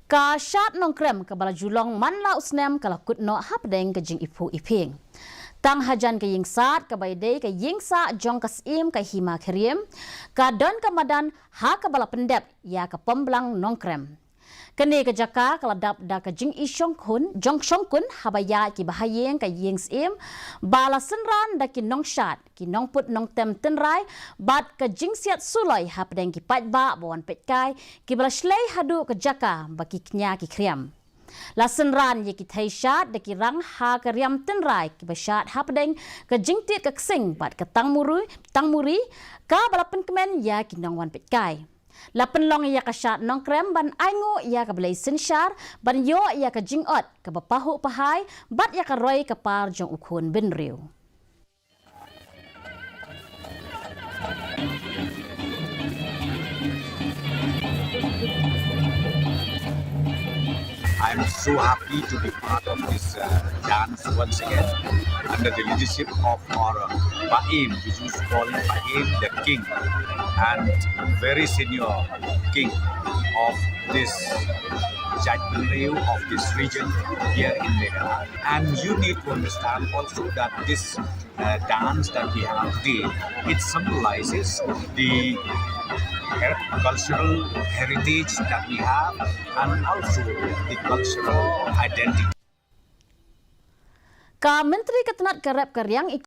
Ka Shad Nongkrem ke bala julong man la usnem kala kutno Hapdeng ke Jingiphuh Iphieng. Tang hajan ke yingsat ke baidei ke yingsa jong kasim ke hima keriem ka don ke madan ha ke bala pendep ya ke pemblang Nongkrem. Kene ke jaka keladap da ke Jingiphuh jong shongkun habaya ki bahayeng ke yingsim bala senran da ki Nongshad ki nongput nongtem tenrai bat ke jingsiat sulai Hapdeng ki patba bawan petkai ki bala shlei hadu ke jaka baki knya ki kriam. La senran ye ki thai Shad da ki rang ha ke riam tenrai ki Shad Hapdeng ke jingtit ke ksing bat ke tangmuri ka bala penkemen ya ki nongwan petkai. La penlong ya ka Shad Nongkrem ban aingo ya ka belai sinshar ban yo ya ka jingot ka bapahu pahai bat ya ka roi ka par jong ukun benriu. I'm so happy to be part of this dance once again under the leadership of our Baim, which is called Baim the King and very senior king of this Jingiphuh of this region here in Meghalaya. And you need to understand also that this dance that we have today, it symbolizes the cultural heritage that we have and also the cultural identity. Ka Menteri Ketenat Kerap Keryang